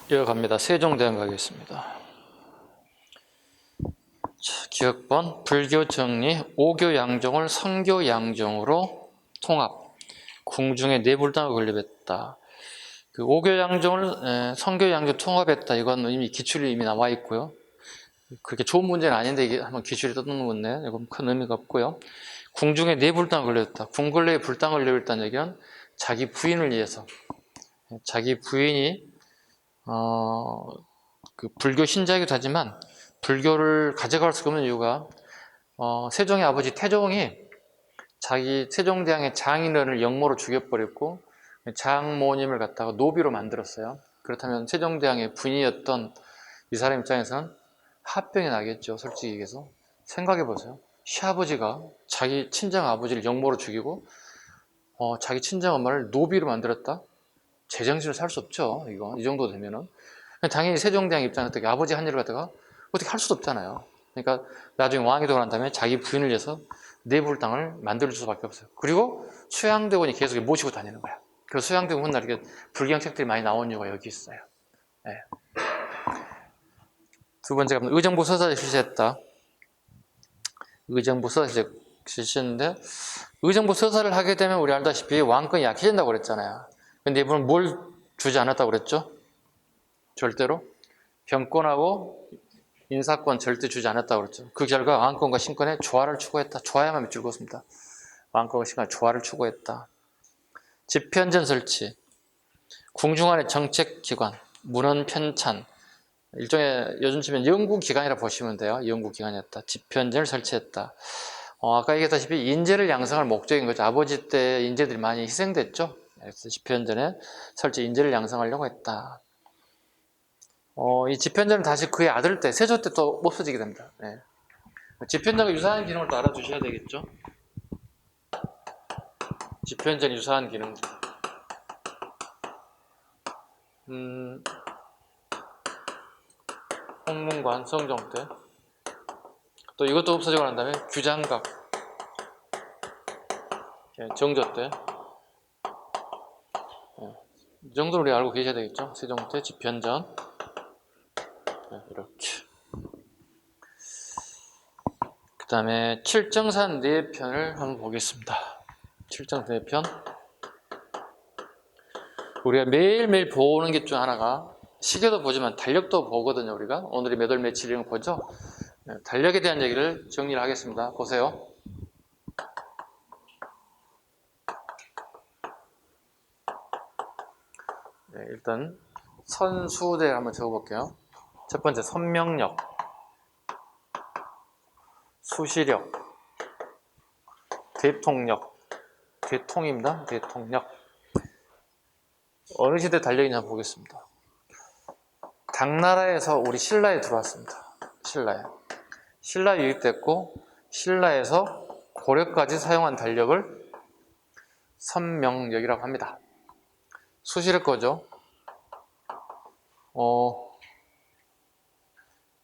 이어갑니다. 세종대왕 가겠습니다. 자, 기억번 불교 정리 오교양종을 성교양종으로 통합 궁중에 내불당을 건립했다. 그 오교양종을 성교양종 통합했다. 이건 이미 기출이 이미 나와 있고요. 그렇게 좋은 문제는 아닌데 이게 한번 기출이 떠드는 건데 이건 큰 의미가 없고요. 궁중에 내불당을 걸렸다. 궁궐내에 불당을 걸렸다는 얘기는 자기 부인을 위해서 자기 부인이 그 불교 신자이기도 하지만 불교를 가져갈 수 없는 이유가 세종의 아버지 태종이 자기 세종대왕의 장인어른을 역모로 죽여버렸고 장모님을 갖다가 노비로 만들었어요. 그렇다면 세종대왕의 부인이었던 이 사람 입장에서는 화병이 나겠죠. 솔직히 얘기해서 생각해보세요. 시아버지가 자기 친정 아버지를 역모로 죽이고 자기 친정 엄마를 노비로 만들었다? 제정신을 살 수 없죠. 이거 이 정도 되면은 당연히 세종대왕 입장에서 어떻게 아버지 한 일을 갖다가 어떻게 할 수도 없잖아요. 그러니까 나중에 왕이 되고 난 다음에 자기 부인을 위해서 내불당을 만들 수밖에 없어요. 그리고 수양대원이 계속 모시고 다니는 거야. 그래서 수양대원 훗날 이렇게 불경 책들이 많이 나온 이유가 여기 있어요. 네. 두 번째가 의정부 서사를 실시했다. 의정부 서사를 실시했는데 의정부 서사를 하게 되면 우리 알다시피 왕권이 약해진다고 그랬잖아요. 근데 이분은 뭘 주지 않았다고 그랬죠? 절대로 병권하고 인사권 절대 주지 않았다고 그랬죠. 그 결과 왕권과 신권의 조화를 추구했다. 조화야만 밑줄 그었습니다. 왕권과 신권의 조화를 추구했다. 집현전 설치, 궁중 안의 정책기관, 문헌 편찬, 일종의 요즘 치면 연구기관이라 보시면 돼요. 연구기관이었다. 집현전을 설치했다. 아까 얘기했다시피 인재를 양성할 목적인 거죠. 아버지 때 인재들이 많이 희생됐죠. 그래서 집현전에 설치 인재를 양성하려고 했다. 이 집현전은 다시 그의 아들 때, 세조 때 또 없어지게 됩니다. 네. 집현전과 유사한 기능을 또 알아두셔야 되겠죠. 집현전이 유사한 기능. 홍문관, 성종 때. 또 이것도 없어지고 난 다음에 규장각. 정조 때. 이 정도는 우리 알고 계셔야 되겠죠. 세종 때 집현전. 이렇게. 그 다음에 칠정산 내편을 한번 보겠습니다. 칠정산 내편. 우리가 매일매일 보는 것 중 하나가 시계도 보지만 달력도 보거든요. 우리가 오늘이 몇 월 며칠 이런 거 보죠. 달력에 대한 얘기를 정리를 하겠습니다. 보세요. 일단 선수대를 한번 적어볼게요. 첫 번째 선명력, 수시력, 대통력, 대통입니다. 대통력. 어느 시대 달력이냐 보겠습니다. 당나라에서 우리 신라에 들어왔습니다. 신라에 유입됐고 신라에서 고려까지 사용한 달력을 선명력이라고 합니다. 수시력 거죠.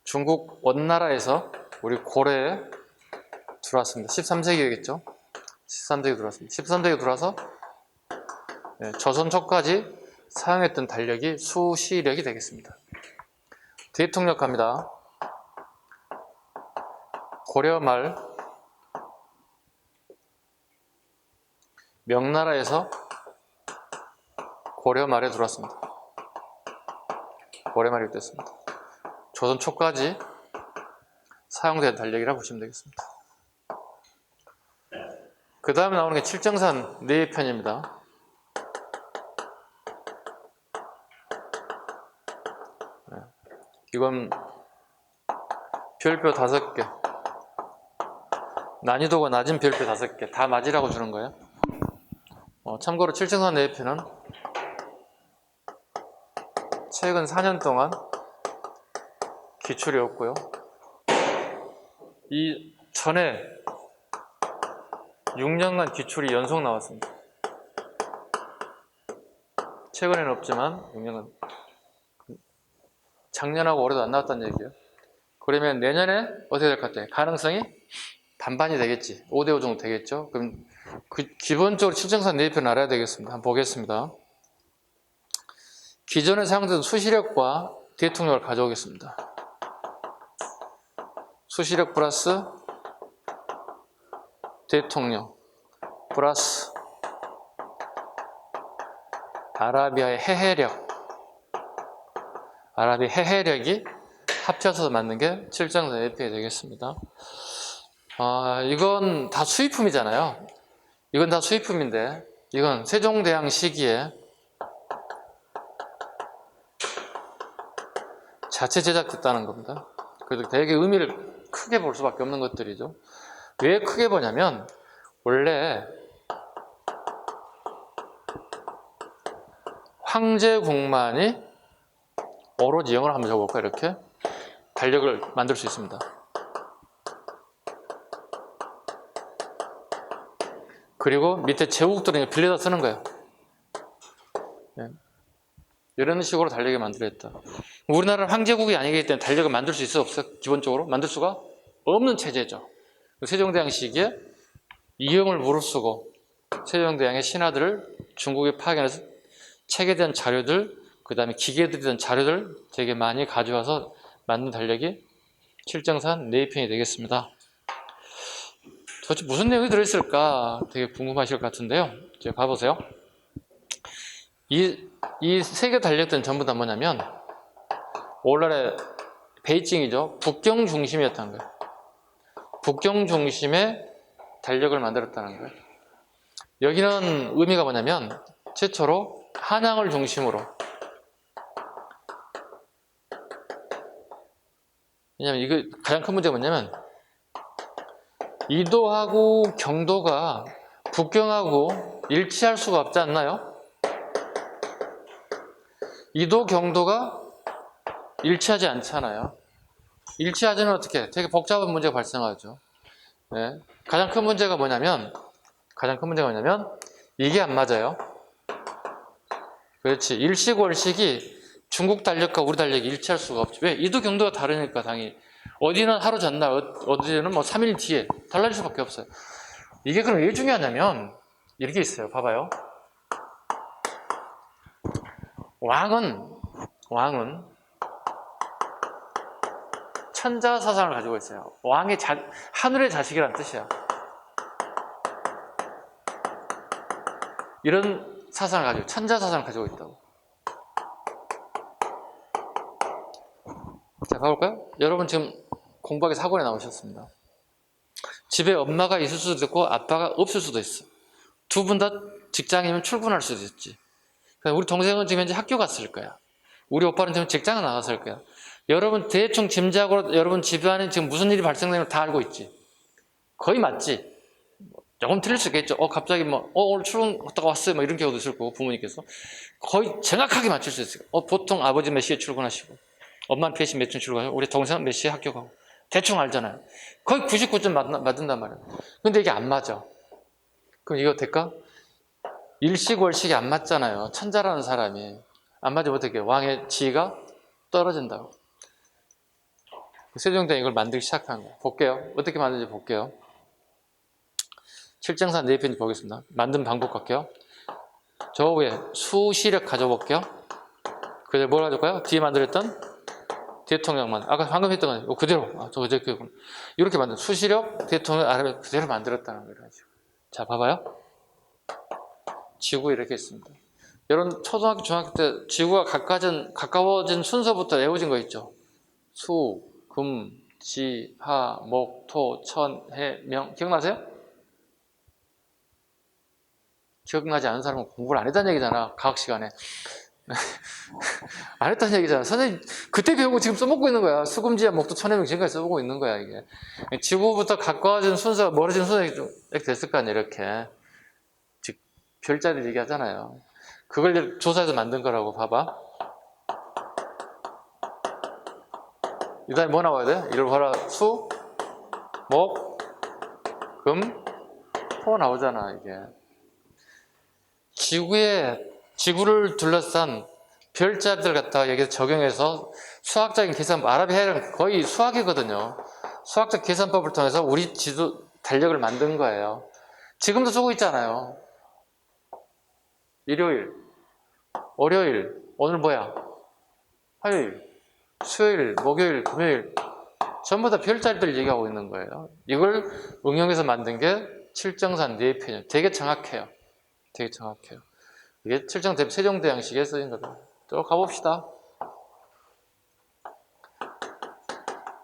중국 원나라에서 우리 고려에 들어왔습니다. 13세기겠죠. 13세기 들어왔습니다. 13세기 들어와서 조선 초까지 사용했던 달력이 수시력이 되겠습니다. 대통력 갑니다. 고려 말 명나라에서 고려 말에 들어왔습니다. 고려 말에 됐습니다. 조선 초까지 사용된 달력이라고 보시면 되겠습니다. 그 다음에 나오는 게 칠정산 내편입니다. 이건 별표 5개, 난이도가 낮은 별표 5개 다 맞으라고 주는 거예요. 참고로 칠정산 내편은 최근 4년 동안 기출이 없고요. 이 전에 6년간 기출이 연속 나왔습니다. 최근에는 없지만 6년간 작년하고 올해도 안 나왔다는 얘기예요. 그러면 내년에 어떻게 될 것 같아요? 가능성이 반반이 되겠지. 5대5 정도 되겠죠. 그럼 기본적으로 칠정산 내편을 알아야 되겠습니다. 한번 보겠습니다. 기존에 사용되던 수시력과 대통력을 가져오겠습니다. 수시력 플러스 대통령 플러스 아라비아의 해해력, 아라비아 해해력이 합쳐서 만든 게 7장선 AP가 되겠습니다. 이건 다 수입품이잖아요. 이건 다 수입품인데 이건 세종대왕 시기에 자체 제작됐다는 겁니다. 그래서 되게 의미를 크게 볼 수밖에 없는 것들이죠. 왜 크게 보냐면 원래 황제국만이 오로지 영어를 한번 적어볼까요? 이렇게 달력을 만들 수 있습니다. 그리고 밑에 제국들은 빌려다 쓰는 거예요. 이런 식으로 달력을 만들었다. 우리나라는 황제국이 아니기 때문에 달력을 만들 수 있어 없어? 기본적으로 만들 수가 없는 체제죠. 세종대왕 시기에 이영을 무릅쓰고 세종대왕의 신하들을 중국에 파견해서 책에 대한 자료들, 그 다음에 기계들에 대한 자료들 되게 많이 가져와서 만든 달력이 7장산 네이편이 되겠습니다. 도대체 무슨 내용이 들어있을까 되게 궁금하실 것 같은데요. 제가 봐보세요. 이 세 개 달력들은 전부 다 뭐냐면 오늘날의 베이징이죠. 북경 중심이었다는 거예요. 북경 중심의 달력을 만들었다는 거예요. 여기는 의미가 뭐냐면 최초로 한양을 중심으로, 왜냐면 이거 가장 큰 문제가 뭐냐면 이도하고 경도가 북경하고 일치할 수가 없지 않나요? 이도 경도가 일치하지 않잖아요. 일치하지는 어떻게? 되게 복잡한 문제가 발생하죠. 네. 가장 큰 문제가 뭐냐면 이게 안 맞아요. 그렇지. 일식 월식이 중국 달력과 우리 달력이 일치할 수가 없지. 왜? 이도 경도가 다르니까 당연히. 어디는 하루 전날, 어디는 뭐 3일 뒤에 달라질 수밖에 없어요. 이게 그럼 왜 중요하냐면 이렇게 있어요. 봐봐요. 왕은 천자 사상을 가지고 있어요. 왕의 하늘의 자식이라는 뜻이야. 이런 사상을 가지고, 천자 사상을 가지고 있다고. 자, 가볼까요? 여러분 지금 공부하기 학원에 나오셨습니다. 집에 엄마가 있을 수도 있고 아빠가 없을 수도 있어. 두 분 다 직장이면 출근할 수도 있지. 우리 동생은 지금 현재 학교 갔을 거야. 우리 오빠는 지금 직장에 나갔을 거야. 여러분 대충 짐작으로 여러분 집안에 지금 무슨 일이 발생되는 걸 다 알고 있지. 거의 맞지. 조금 틀릴 수 있겠죠. 갑자기 오늘 출근 갔다가 왔어요. 이런 경우도 있을 거고, 부모님께서. 거의 정확하게 맞출 수 있어요. 보통 아버지 몇 시에 출근하시고, 엄마는 몇 시에 몇 시에 출근하고, 우리 동생은 몇 시에 학교 가고. 대충 알잖아요. 거의 99점 맞는단 말이에요. 근데 이게 안 맞아. 그럼 이거 될까? 일식 월식이 안 맞잖아요. 천자라는 사람이. 안 맞으면 어떻게 해요? 왕의 지위가 떨어진다고. 세종대왕이 이걸 만들기 시작한 거예요. 볼게요. 어떻게 만드는지 볼게요. 7장산 네이편 보겠습니다. 만든 방법 갈게요. 저 위에 수시력 가져볼게요. 그래서 뭘 가져올까요? 뒤에 만들었던 대통령만. 아까 방금 했던 거 그대로. 이렇게 만든 수시력, 대통령, 아래에 그대로 만들었다는 거예요. 자, 봐봐요. 지구 이렇게 있습니다. 여러분 초등학교, 중학교 때 지구가 가까워진 순서부터 외워진 거 있죠? 수, 금, 지, 하, 목, 토, 천, 해, 명. 기억나세요? 기억나지 않은 사람은 공부를 안 했다는 얘기잖아. 과학 시간에. 안 했다는 얘기잖아. 선생님 그때 배우고 지금 써먹고 있는 거야. 수금지와 목토, 천해명 지금까지 써보고 있는 거야. 이게 지구부터 가까워진 순서가 멀어진 순서가 이렇게 됐을 거 아니야. 이렇게 즉 별자리 얘기하잖아요. 그걸 조사해서 만든 거라고. 봐봐. 이 다음에 뭐 나와야 돼? 이걸 봐라. 수, 목, 금, 토 나오잖아. 이게 지구를 둘러싼 별자리들 갖다가 여기서 적용해서 수학적인 계산, 아라비아는 거의 수학이거든요. 수학적 계산법을 통해서 우리 지도 달력을 만든 거예요. 지금도 쓰고 있잖아요. 일요일, 월요일, 오늘 뭐야? 화요일, 수요일, 목요일, 금요일 전부 다 별자리들 얘기하고 있는 거예요. 이걸 응용해서 만든 게 칠정산 뇌편이에요. 되게 정확해요. 되게 정확해요. 이게 세종대 양식에 쓰인 거다. 또 가봅시다.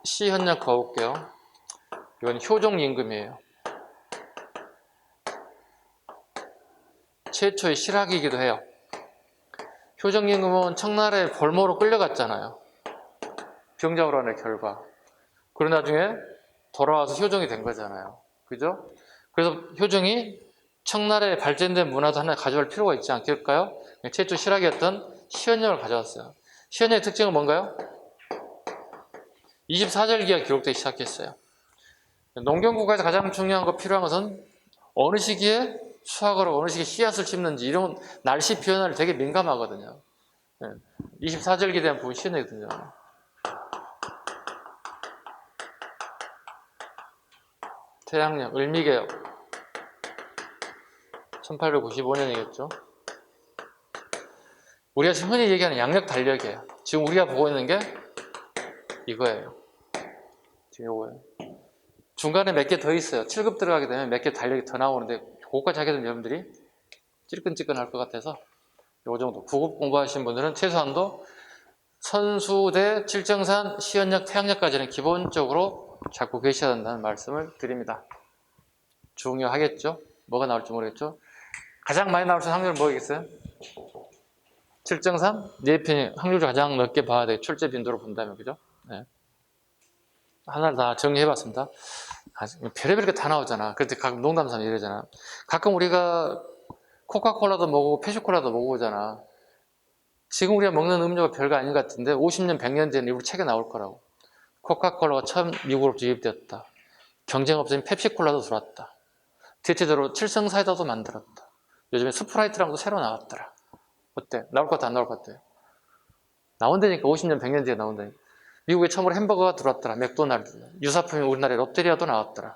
시현역 가볼게요. 이건 효종임금이에요. 최초의 실학이기도 해요. 효종임금은 청나라에 볼모로 끌려갔잖아요. 병자호란의 결과. 그런 나중에 돌아와서 효종이 된 거잖아요. 그죠? 그래서 효종이 청나라의 발전된 문화도 하나 가져갈 필요가 있지 않겠을까요? 최초 실학이었던 시현역을 가져왔어요. 시현역의 특징은 뭔가요? 24절기가 기록되기 시작했어요. 농경국가에서 가장 중요한 거 필요한 것은 어느 시기에 수확을 어느 시기에 씨앗을 심는지 이런 날씨 변화를 되게 민감하거든요. 24절기에 대한 부분이 시현역이거든요. 태양력, 을미개혁 1895년이겠죠. 우리가 지금 흔히 얘기하는 양력 달력이에요. 지금 우리가 보고 있는 게 이거예요. 지금 이거예요. 중간에 몇 개 더 있어요. 7급 들어가게 되면 몇 개 달력이 더 나오는데 그것까지 하게 되면 여러분들이 찌끈찌끈할 것 같아서 요 정도 9급 공부하신 분들은 최소한도 선수대, 칠정산, 시현역, 태양력까지는 기본적으로 잡고 계셔야 한다는 말씀을 드립니다. 중요하겠죠? 뭐가 나올지 모르겠죠? 가장 많이 나올 수 있는 확률은 뭐겠어요? 칠정산, 뇌편이 확률을 가장 넓게 봐야 돼요. 출제 빈도로 본다면, 그죠? 네. 하나를 다 정리해봤습니다. 별의별 게 다 나오잖아. 그때 가끔 농담삼아 이러잖아. 가끔 우리가 코카콜라도 먹고 페시콜라도 먹어보잖아. 지금 우리가 먹는 음료가 별거 아닌 것 같은데 50년, 100년 뒤에는 일부 책에 나올 거라고. 코카콜라가 처음 미국으로 유입되었다. 경쟁 없으면 펩시콜라도 들어왔다. 대체적으로 칠성사이다도 만들었다. 요즘에 스프라이트랑도 새로 나왔더라. 어때? 나올 것 같아, 안 나올 것 같아? 나온다니까. 50년, 100년 뒤에 나온다니까. 미국에 처음으로 햄버거가 들어왔더라. 맥도날드. 유사품이 우리나라에 롯데리아도 나왔더라.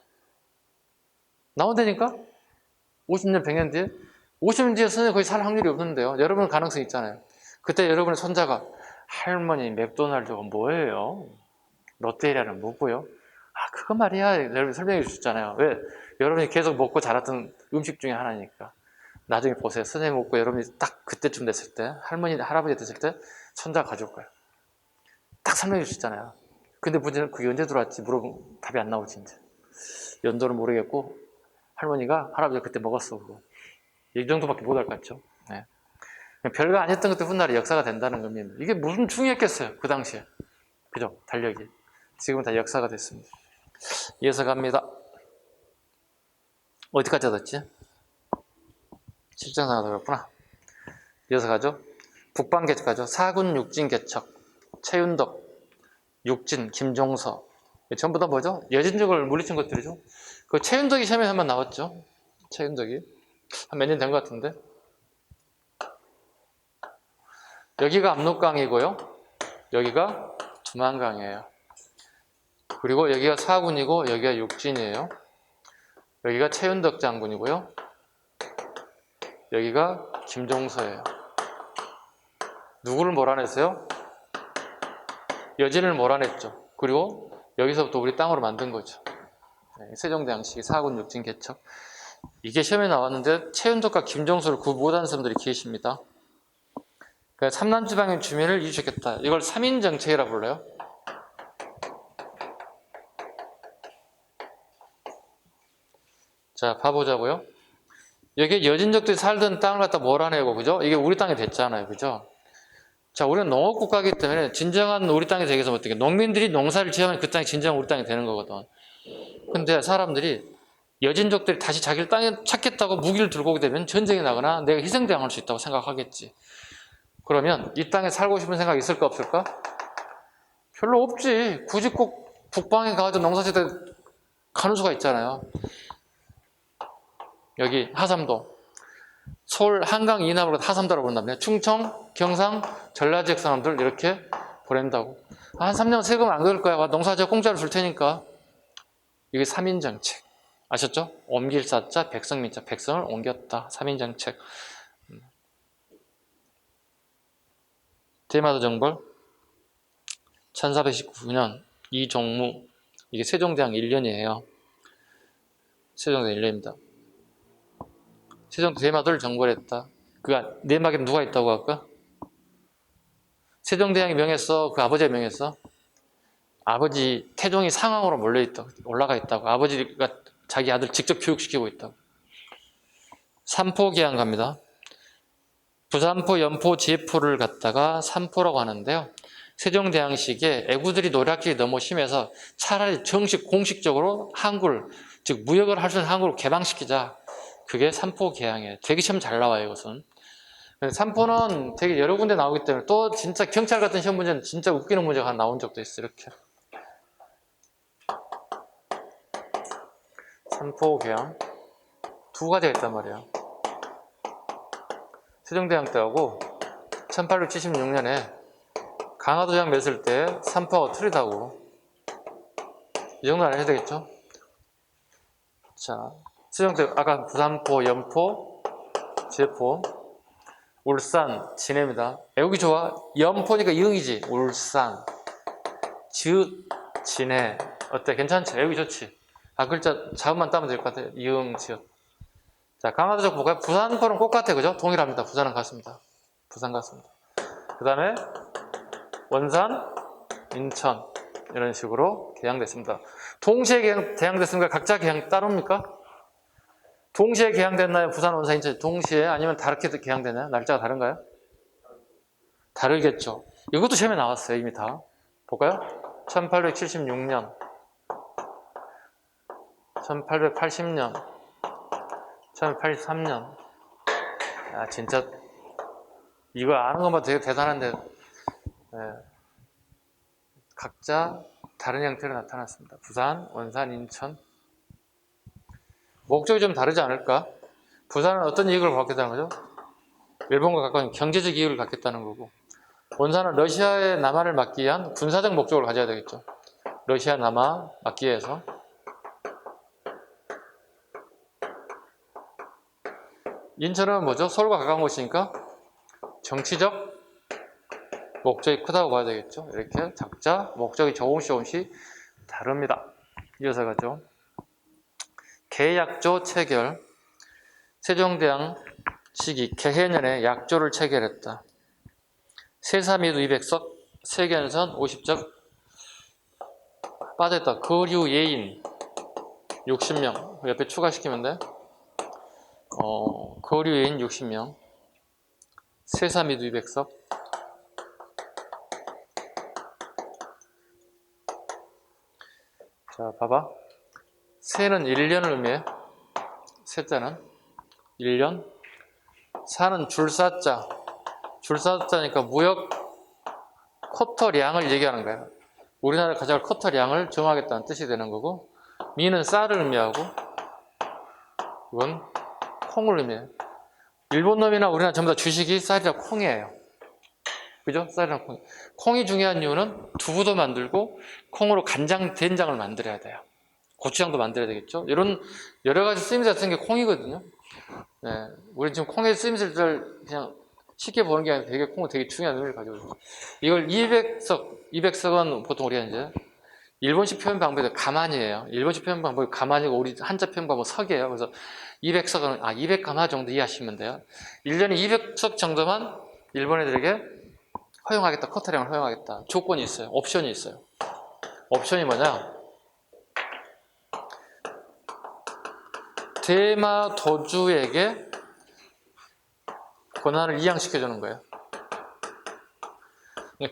나온다니까? 50년, 100년 뒤에? 50년 뒤에 선생님 거의 살 확률이 없는데요. 여러분은 가능성이 있잖아요. 그때 여러분의 손자가 할머니 맥도날드가 뭐예요? 롯데리아는 뭐고요? 아, 그거 말이야. 여러분이 설명해 주셨잖아요. 왜? 여러분이 계속 먹고 자랐던 음식 중에 하나니까. 나중에 보세요. 선생님 먹고 여러분이 딱 그때쯤 됐을 때, 할머니, 할아버지 됐을 때, 손자가 가져올 거예요. 딱 설명해 주셨잖아요. 근데 문제는 그게 언제 들어왔지? 물어보면 답이 안 나오지, 이제. 연도는 모르겠고, 할머니가, 할아버지가 그때 먹었어. 그거. 이 정도밖에 못 할 것 같죠? 네. 별거 안 했던 것도 훗날에 역사가 된다는 겁니다. 이게 무슨 중요했겠어요, 그 당시에. 그죠? 달력이. 지금은 다 역사가 됐습니다. 이어서 갑니다. 어디까지 얻었지? 실정사가 들었구나. 이어서 가죠. 북방개척 가죠. 사군 육진개척, 최윤덕, 육진, 김종서. 전부 다 뭐죠? 여진족을 물리친 것들이죠. 그 최윤덕이 시험에 한번 나왔죠. 최윤덕이. 한 몇 년 된 것 같은데. 여기가 압록강이고요. 여기가 두만강이에요. 그리고 여기가 사군이고 여기가 육진이에요. 여기가 최윤덕 장군이고요. 여기가 김종서예요. 누구를 몰아냈어요? 여진을 몰아냈죠. 그리고 여기서부터 우리 땅으로 만든 거죠. 세종대 양식이 사군 육진 개척. 이게 시험에 나왔는데 최윤덕과 김종서를 구분 못하는 사람들이 계십니다. 그러니까 삼남지방의 주민을 이주시켰다. 이걸 3인 정책이라 불러요. 자, 봐보자고요. 여기 여진족들이 살던 땅을 갖다 몰아내고, 그죠? 이게 우리 땅이 됐잖아요. 그죠? 자, 우리는 농업국가이기 때문에 진정한 우리 땅이 되기 위해서 어떻게, 농민들이 농사를 지으면 그 땅이 진정한 우리 땅이 되는 거거든. 근데 사람들이, 여진족들이 다시 자기를 땅에 찾겠다고 무기를 들고 오게 되면 전쟁이 나거나 내가 희생당할 수 있다고 생각하겠지. 그러면 이 땅에 살고 싶은 생각이 있을까 없을까? 별로 없지. 굳이 꼭 북방에 가가지고 농사지대 가는 수가 있잖아요. 여기 하삼도. 서울 한강 이남으로 하삼도라고 부른답니다. 충청, 경상, 전라 지역 사람들 이렇게 보낸다고. 한 3년 세금 안 걷을 거야. 농사지역 공짜로 줄 테니까. 이게 3인 정책. 아셨죠? 옮길사자, 백성민자. 백성을 옮겼다. 3인 정책. 대마도 정벌 1419년 이종무, 이게 세종대왕 1년이에요. 세종대왕 1년입니다. 세종 대마도를 정벌했다. 그 내막에 누가 있다고 할까? 세종대왕이 명했어? 그 아버지가 명했어? 아버지 태종이 상황으로 몰려있다, 올라가 있다고. 아버지가 자기 아들 직접 교육시키고 있다고. 삼포계양 갑니다. 부산포, 연포, 제포를 갖다가 삼포라고 하는데요. 세종대왕식에 애구들이 노략질이 너무 심해서 차라리 공식적으로 한글, 즉 무역을 할 수 있는 한글로 개방시키자. 그게 삼포계양이에요. 되게 시험 잘 나와요, 이것은. 삼포는 되게 여러 군데 나오기 때문에 또 진짜 경찰 같은 시험 문제는 진짜 웃기는 문제가 하나 나온 적도 있어요. 이렇게. 삼포계양 두 가지가 있단 말이에요. 세종대왕 때하고 1876년에 강화도장 맺을 때 삼포하고 틀리다고. 이 정도 알아야 되겠죠? 자, 세종대왕 아까 부산포, 연포, 제포, 울산, 진해입니다. 애국이 좋아. 연포니까 이응이지. 울산, 지읒, 진해. 어때? 괜찮지? 애국이 좋지? 아, 글자 자음만 따면 될 것 같아요. 이응, 지읒. 자, 강화도적 볼까요? 부산포는 똑같아, 그죠? 동일합니다. 부산은 같습니다. 부산 같습니다. 그 다음에 원산, 인천 이런 식으로 개항됐습니다. 동시에 개항됐습니까? 각자 개항 따로입니까? 동시에 개항됐나요? 부산, 원산, 인천 동시에 아니면 다르게 개항됐나요? 날짜가 다른가요? 다르겠죠. 이것도 시험에 나왔어요. 이미 다. 볼까요? 1876년, 1880년, 1883년. 야, 진짜 이거 아는 것만 되게 대단한데 각자 다른 형태로 나타났습니다. 부산, 원산, 인천. 목적이 좀 다르지 않을까? 부산은 어떤 이익을 갖겠다는 거죠? 일본과 가까운 경제적 이익을 갖겠다는 거고, 원산은 러시아의 남하를 막기 위한 군사적 목적을 가져야 되겠죠. 러시아 남하 막기 위해서. 인천은 뭐죠? 서울과 가까운 곳이니까 정치적 목적이 크다고 봐야 되겠죠. 이렇게 작자, 목적이 조금씩 다릅니다. 이어서 가죠. 개약조 체결. 세종대왕 시기 개해년에 약조를 체결했다. 세사미도 200석, 세견선 50적 빠져있다. 거류 예인 60명. 옆에 추가시키면 돼. 거류 예인 60명. 세사미도 200석. 자, 봐봐. 세는 1년을 의미해. 세자는 1년. 사는 줄사자. 줄사자니까 무역 쿼터량을 얘기하는 거야. 우리나라가 가져갈 쿼터량을 정하겠다는 뜻이 되는 거고, 미는 쌀을 의미하고, 이건 콩을 의미해요. 일본 놈이나 우리나라 전부 다 주식이 쌀이랑 콩이에요. 그죠? 쌀이랑 콩. 콩이 중요한 이유는 두부도 만들고 콩으로 간장, 된장을 만들어야 돼요. 고추장도 만들어야 되겠죠? 이런 여러 가지 쓰임새 같은 게 콩이거든요. 네, 우리 지금 콩의 쓰임새를 그냥 쉽게 보는 게 아니라 되게 콩은 되게 중요한 의미를 가지고 있어요. 이걸 200석은 보통 우리가 이제 일본식 표현 방법이 가만이에요. 일본식 표현 방법이 가만이고 우리 한자 표현 방법은 석이에요. 그래서 200석은 200가마 정도 이해하시면 돼요. 1년에 200석 정도만 일본 애들에게 허용하겠다, 쿼터량을 허용하겠다. 조건이 있어요. 옵션이 있어요. 옵션이 뭐냐? 대마도주에게 권한을 이양시켜주는 거예요.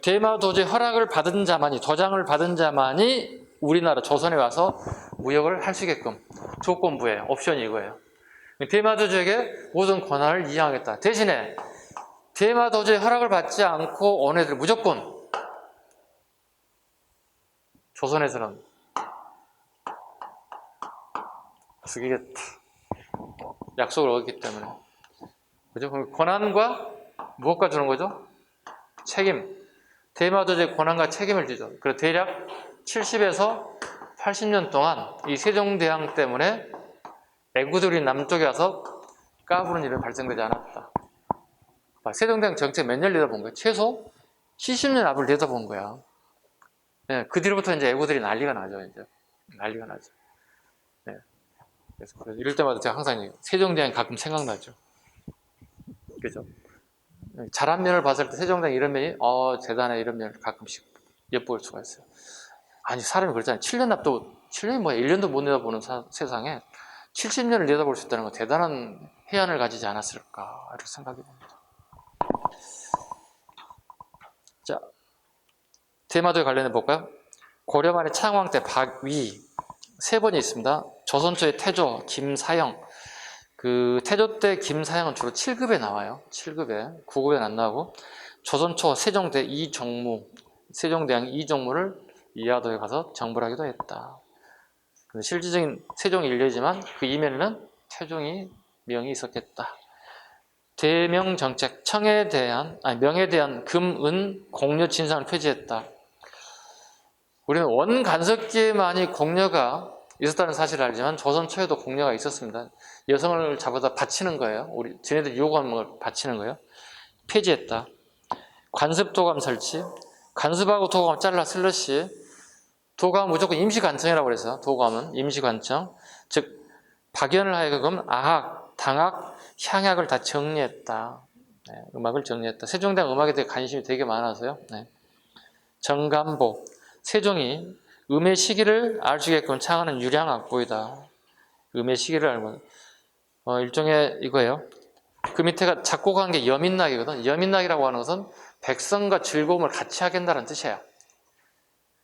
대마도주의 허락을 받은 자만이, 도장을 받은 자만이 우리나라 조선에 와서 무역을 할 수 있게끔 조건부예요. 옵션이 이거예요. 대마도주에게 모든 권한을 이양하겠다. 대신에 대마도주의 허락을 받지 않고 온 애들 무조건 조선에서는 죽이겠다. 약속을 어겼기 때문에. 그죠? 그럼 권한과 무엇과 주는 거죠? 책임. 대마도주의 권한과 책임을 주죠. 그래서 대략 70에서 80년 동안 이 세종대왕 때문에 애구들이 남쪽에 와서 까부는 일은 발생되지 않았다. 세종대왕 정책 몇 년 리다 본 거예요? 최소 70년 앞을 내다본 거야. 네, 그 뒤로부터 이제 애고들이 난리가 나죠. 이제 난리가 나죠. 네. 그래서 이럴 때마다 제가 항상 세종대왕이 가끔 생각나죠. 그죠? 잘한 면을 봤을 때 세종대왕 이런 면이 대단해 이런 면을 가끔씩 엿볼 수가 있어요. 아니 사람이 그렇잖아요. 7년 앞도 7년이 뭐야 1년도 못 내다보는 세상에 70년을 내다볼 수 있다는 건 대단한 해안을 가지지 않았을까 이렇게 생각해 봅니다. 자, 대마도에 관련해 볼까요? 고려 말의 창왕 때 박위 세 번이 있습니다. 조선 초의 태조 김사형. 그 태조 때 김사형은 주로 7급에 나와요. 7급에 9급에는 안 나오고 조선 초 세종대 이종무 세종대왕 이종무를 이하도에 가서 정벌하기도 했다. 실질적인 세종이 일례지만 그 이면에는 태종이 명이 있었겠다. 대명 정책 명에 대한 금, 은, 공려 진상을 폐지했다. 우리는 원간섭기에만이 공려가 있었다는 사실을 알지만 조선 초에도 공려가 있었습니다. 여성을 잡아다 바치는 거예요. 우리 쟤네들 요구하는 걸 바치는 거예요. 폐지했다. 관습도감 설치, 관습하고 도감 잘라 슬러시. 도감은 무조건 임시관청이라고 그래서 도감은 임시관청, 즉 박연을 하여금 아학, 당학, 향학을 다 정리했다. 네, 음악을 정리했다. 세종대왕 음악에 대해 관심이 되게 많아서요. 네. 정감보, 세종이 음의 시기를 알 수 있게끔 창하는 유량악보이다. 음의 시기를 알고 일종의 이거예요. 그 밑에가 작곡한 게 여민락이거든. 여민락이라고 하는 것은 백성과 즐거움을 같이 하겠다는 뜻이에요.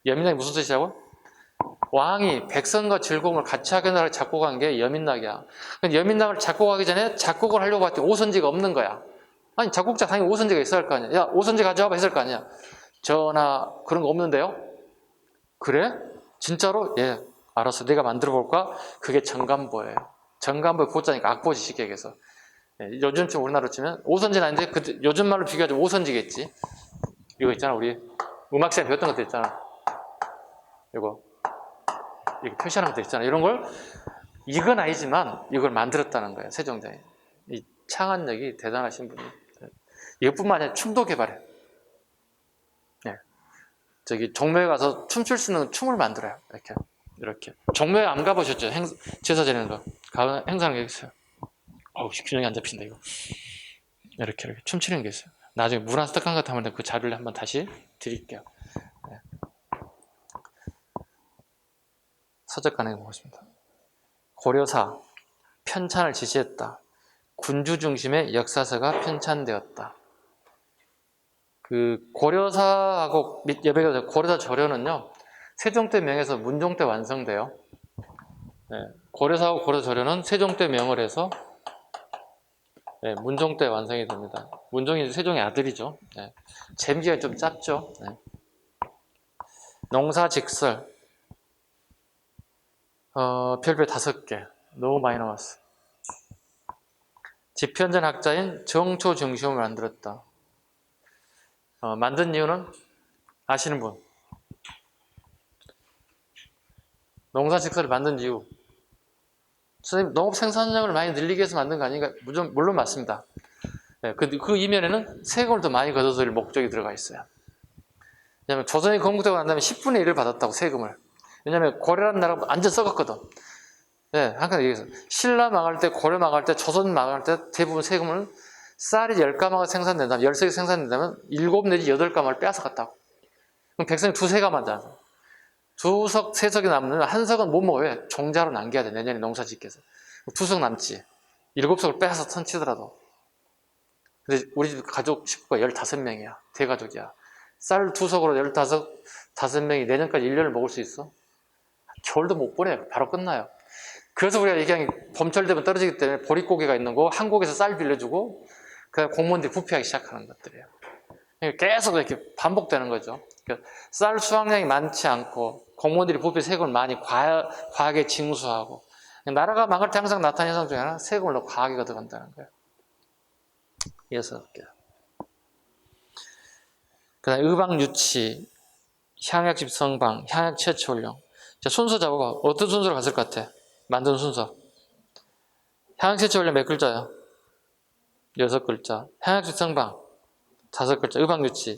여민락이 무슨 뜻이라고? 왕이 백성과 즐거움을 같이 하겠다고 작곡한 게 여민락이야. 여민락을 작곡하기 전에 작곡을 하려고 봤더니 오선지가 없는 거야. 아니 작곡자 당연히 오선지가 있어야 할 거 아니야. 야 오선지 가져와봐 했을 거 아니야. 전하 그런 거 없는데요? 그래? 진짜로? 예 알았어 내가 만들어 볼까? 그게 정감보예요. 정감보의 보자니까 악보지 쉽게 얘기해서. 예, 요즘쯤 우리나라로 치면 오선지는 아닌데 그때 요즘 말로 비교하자면 오선지겠지. 이거 있잖아 우리 음악 시간에 배웠던 것도 있잖아. 이거 이렇게 표시하는 것도 있잖아. 이런 걸 이건 아니지만 이걸 만들었다는 거예요. 세종대왕이. 이 창안력이 대단하신 분이. 이것뿐만 아니라 춤도 개발해. 네. 저기 종묘에 가서 춤출 수 있는 춤을 만들어요. 이렇게. 종묘에 안 가보셨죠? 제사 지내는 거. 행사하는 게 있어요. 어우, 균형이 안 잡힌다 이거. 이렇게 춤추는 게 있어요. 나중에 물 한 스탁한 것 하면 그 자료를 한번 다시 드릴게요. 네. 서적간에 보겠습니다. 고려사 편찬을 지시했다. 군주 중심의 역사서가 편찬되었다. 그 고려사하고 여백에서 고려사 절연은요 세종 때 명에서 문종 때 완성돼요. 네, 고려사하고 고려사 절연은 세종 때 명을 해서 네, 문종 때 완성이 됩니다. 문종이 세종의 아들이죠. 네, 잼기가 좀 짧죠. 네. 농사직설 별별 5개 너무 많이 나왔어. 집현전 학자인 정초 중심을 만들었다. 만든 이유는 아시는 분? 농사직설을 만든 이유. 선생님, 농업 생산량을 많이 늘리기 위해서 만든 거 아닌가? 물론 맞습니다. 네, 그 이면에는 세금을 더 많이 걷어들일 목적이 들어가 있어요. 왜냐하면 조선이 건국되고 난 다음에 10분의 1을 받았다고 세금을. 왜냐하면 고려라는 나라가 완전 썩었거든. 네, 항상 얘기해서 신라 망할 때, 고려 망할 때, 조선 망할 때 대부분 세금을 쌀이 10가마가 생산된다면, 13개 생산된다면 7 내지 8가마를 빼앗아갔다고. 그럼 백성이 2-3가마만 잖아. 2석, 3석이 남으면 1석은 못 먹어. 왜? 종자로 남겨야 돼. 내년에 농사 짓겠어. 2석 남지. 7석을 빼앗아 선치더라도. 근데 우리 집 가족 식구가 15명이야. 대가족이야. 쌀 2석으로 5명이 내년까지 1년을 먹을 수 있어? 겨울도 못 보내. 바로 끝나요. 그래서 우리가 얘기한 게 봄철 되면 떨어지기 때문에 보릿고개가 있는 거 한국에서 쌀 빌려주고 그다음에 공무원들이 부패하기 시작하는 것들이에요. 계속 이렇게 반복되는 거죠. 그러니까 쌀 수확량이 많지 않고 공무원들이 부패 세금을 많이 과하게 징수하고 나라가 망할 때 항상 나타나는 현상 중에 하나 세금을 너무 과하게 걷어간다는 거예요. 6개. 그 다음에 의방유치, 향약집 성방, 향약 채취원령. 자, 순서 잡아봐. 어떤 순서로 갔을 것 같아? 만드는 순서. 향약 채취원령 몇 글자야? 6글자. 향약집 성방 5글자. 의방유치.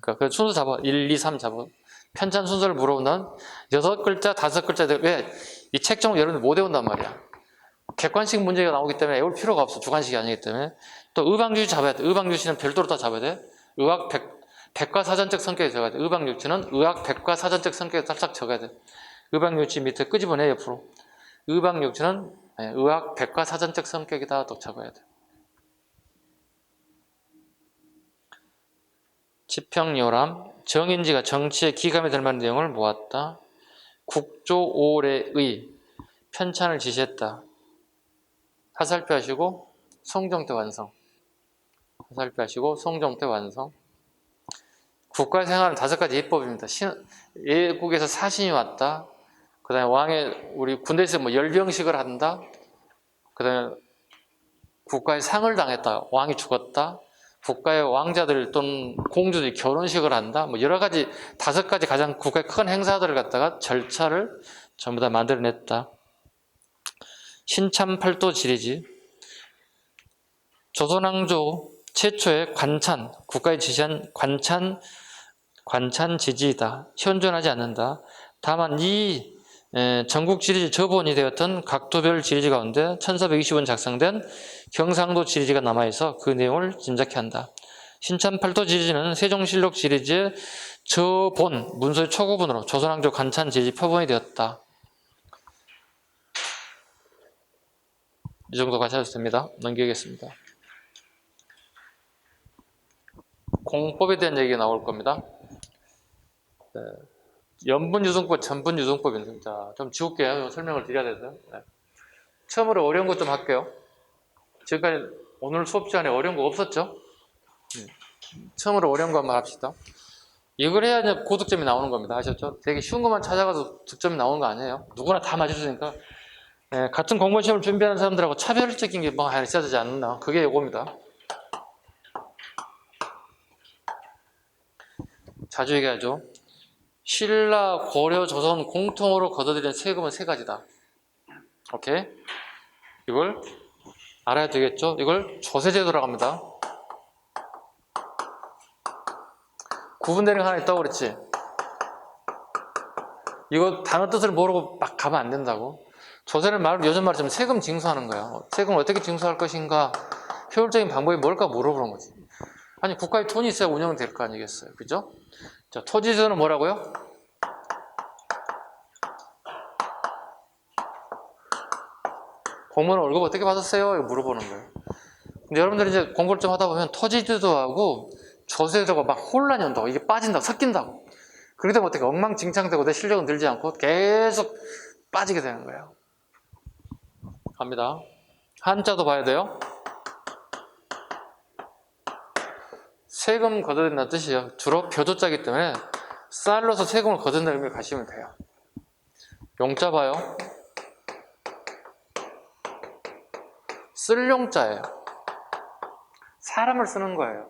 그러니까 그 순서 잡아. 1, 2, 3 잡아. 편찬 순서를 물어보면 6글자, 5글자. 왜? 이 책정을 여러분들 못 외운단 말이야. 객관식 문제가 나오기 때문에 외울 필요가 없어. 주관식이 아니기 때문에. 또 의방유지 잡아야 돼. 의방유지는 별도로 다 잡아야 돼. 의학 백과 사전적 성격에 적어야 돼. 의방유지는 의학 백과 사전적 성격에 싹싹 적어야 돼. 의방유지 밑에 끄집어내 옆으로. 의방유지는 의학 백과 사전적 성격이다. 또 적어야 돼. 지평요람, 정인지가 정치에 기감이 될 만한 내용을 모았다. 국조올해의 편찬을 지시했다. 하살표 하시고 송정태 완성. 하살표 하시고 송정태 완성. 국가생활은 5가지 예법입니다. 예국에서 사신이 왔다. 그 다음에 왕의, 우리 군대에서 뭐 열병식을 한다. 그 다음에 국가에 상을 당했다. 왕이 죽었다. 국가의 왕자들 또는 공주들이 결혼식을 한다. 뭐 여러 가지 5가지 가장 국가의 큰 행사들을 갖다가 절차를 전부 다 만들어냈다. 신참팔도 지리지. 조선왕조 최초의 관찬, 국가에 지시한 관찬 지지이다. 현존하지 않는다. 다만 이 전국 지리지 저본이 되었던 각도별 지리지 가운데 1420원 작성된 경상도 지리지가 남아있어 그 내용을 짐작케 한다. 신참팔도 지리지는 세종실록 지리지의 저본, 문서의 초고본으로 조선왕조 관찬 지리지 표본이 되었다. 이 정도 가셔도 됩니다. 넘기겠습니다. 공법에 대한 얘기가 나올 겁니다. 연분유승법, 전분유승법입니다. 자, 좀 지울게요. 설명을 드려야 돼서. 처음으로 어려운 것 좀 할게요. 지금까지 오늘 수업 시간에 어려운 거 없었죠? 처음으로 어려운 거 한번 합시다. 이걸 해야 이제 고득점이 나오는 겁니다. 아셨죠? 되게 쉬운 것만 찾아가서 득점이 나오는 거 아니에요. 누구나 다 맞을 수 있으니까. 같은 공무원 시험을 준비하는 사람들하고 차별적인 게 뭐 있어야 되지 않나. 그게 이겁니다. 자주 얘기하죠. 신라, 고려, 조선 공통으로 걷어들이는 세금은 3가지다. 오케이? 이걸 알아야 되겠죠? 이걸 조세제도라고 합니다. 구분되는 게 하나 있다고 그랬지? 이거 단어 뜻을 모르고 막 가면 안 된다고. 조세는 요즘 말로 세금 징수하는 거야. 세금을 어떻게 징수할 것인가, 효율적인 방법이 뭘까 물어보는 거지. 아니, 국가에 돈이 있어야 운영은 될 거 아니겠어요. 그죠? 자, 토지세는 뭐라고요? 공무원 월급 어떻게 받았어요? 이거 물어보는 거예요. 근데 여러분들이 이제 공부를 좀 하다 보면 토지제도하고 조세제도가 막 혼란이 온다고. 이게 빠진다고, 섞인다고. 그렇게 되면 어떻게 엉망진창되고 내 실력은 늘지 않고 계속 빠지게 되는 거예요. 갑니다. 한자도 봐야 돼요. 세금 걷어들인다는 뜻이에요. 주로 표조자이기 때문에 쌀로서 세금을 걷어들이는 의미를 가시면 돼요. 용자 봐요. 쓸 용자예요. 사람을 쓰는 거예요.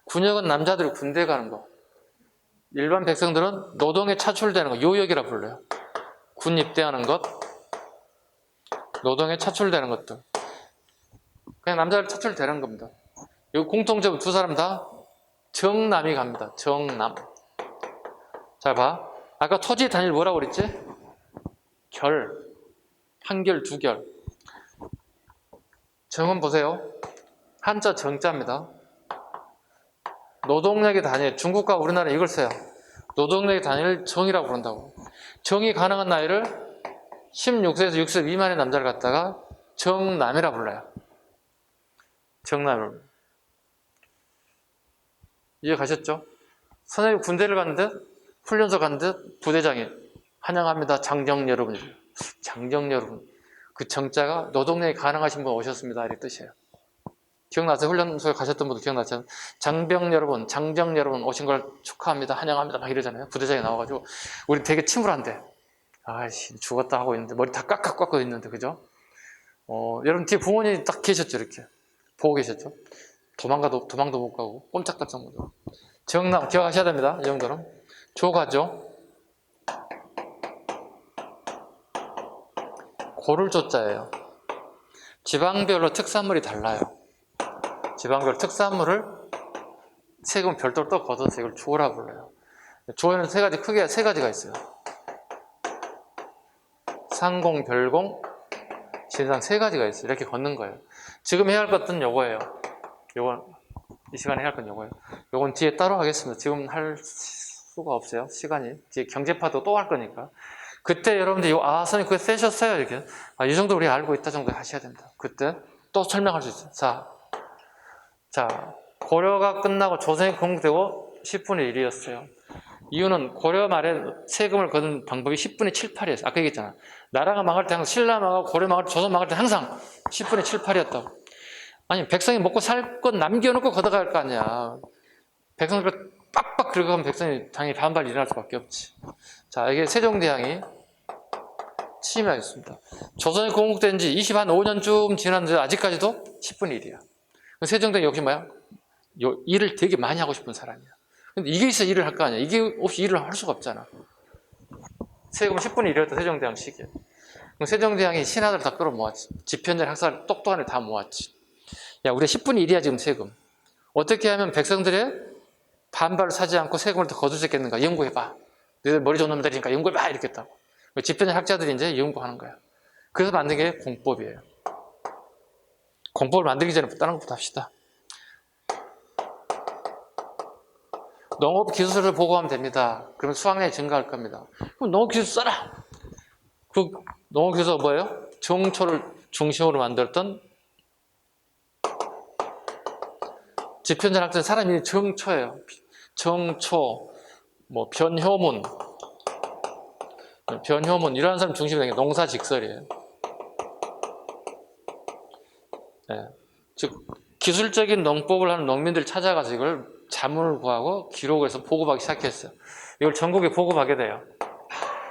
군역은 남자들이 군대 가는 거. 일반 백성들은 노동에 차출되는 거, 요역이라 불러요. 군 입대하는 것, 노동에 차출되는 것들. 그냥 남자들 차출되는 겁니다. 이 공통점은 2사람 다 정남이 갑니다. 정남. 잘 봐. 아까 토지 단위를 뭐라고 그랬지? 결. 한 결, 2결. 정은 보세요. 한자 정자입니다. 노동력의 단위, 중국과 우리나라 이걸 써요. 노동력의 단위를 정이라고 부른다고. 정이 가능한 나이를 16세에서 60세 미만의 남자를 갖다가 정남이라 불러요. 정남을. 이해 가셨죠? 선생님 군대를 간 듯, 훈련소 간 듯, 부대장이 환영합니다. 장정 여러분. 장정 여러분. 그 정자가 노동력이 가능하신 분 오셨습니다. 이런 뜻이에요. 기억나세요? 훈련소에 가셨던 분도 기억나죠? 장병 여러분, 장정 여러분 오신 걸 축하합니다. 환영합니다. 막 이러잖아요. 부대장이 나와가지고. 우리 되게 침울한데. 아이씨, 죽었다 하고 있는데, 머리 다 깍깍 깎고 있는데, 그죠? 여러분 뒤에 부모님이 딱 계셨죠, 이렇게. 보고 계셨죠? 도망도 못 가고, 꼼짝달싹 못하고. 정남, 기억하셔야 됩니다. 이 정도는. 조가죠. 고를 조자예요. 지방별로 특산물이 달라요. 지방별 특산물을 세금은 별도로 또 걷어서 이걸 주어라 불러요. 주어에는 크게 세 가지가 있어요. 상공, 별공, 진상 세 가지가 있어요. 이렇게 걷는 거예요. 지금 해야 할 것은 요거예요. 이 시간에 해야 할 건 요거예요. 요건 뒤에 따로 하겠습니다. 지금 할 수가 없어요. 시간이. 뒤에 경제파도 또 할 거니까. 그때 여러분들이 선생님 그거 세셨어요. 이렇게. 이 정도 우리가 알고 있다 정도 하셔야 됩니다. 그때 또 설명할 수 있어요. 자, 고려가 끝나고 조선이 건국되고 10분의 1이었어요. 이유는 고려 말에 세금을 거둔 방법이 10분의 7, 8이었어요. 아까 얘기했잖아. 나라가 망할 때 항상 신라 망하고 고려 망할 때 조선 망할 때 항상 10분의 7, 8이었다고. 아니 백성이 먹고 살 것 남겨놓고 걷어갈 거 아니야. 백성들 빡빡 긁어가면 백성이 당연히 반발 일어날 수밖에 없지. 자, 이게 세종대왕이 취임하였습니다. 조선이 건국된 지 25년쯤 지났는데 아직까지도 10분의 1이야. 세종대왕이 역시 뭐야? 일을 되게 많이 하고 싶은 사람이야. 근데 이게 있어 일을 할 거 아니야. 이게 없이 일을 할 수가 없잖아. 세금 10분의 1이었다 세종대왕 시기에. 그럼 세종대왕이 신하들 다 끌어모았지. 집현전 학살 똑똑한 애다 모았지. 야, 우리 10분의 1이야 지금 세금. 어떻게 하면 백성들의 반발을 사지 않고 세금을 더 거둘 수 있겠는가? 연구해봐. 너희들 머리 좋은 놈들이니까 연구해봐 이랬겠다고. 집현전 학자들이 이제 연구하는 거야. 그래서 만든 게 공법이에요. 공법을 만들기 전에 다른 것부터 합시다. 농업 기술을 보고하면 됩니다. 그러면 수확량이 증가할 겁니다. 그럼 농업 기술 써라. 그 농업 기술은 뭐예요? 정초를 중심으로 만들었던 집현전 학자는 사람 이름이 정초예요. 정초, 변효문 이러한 사람 중심이 된 게 농사직설이에요. 네. 즉 기술적인 농법을 하는 농민들 찾아가서 이걸 자문을 구하고 기록을 해서 보급하기 시작했어요. 이걸 전국에 보급하게 돼요.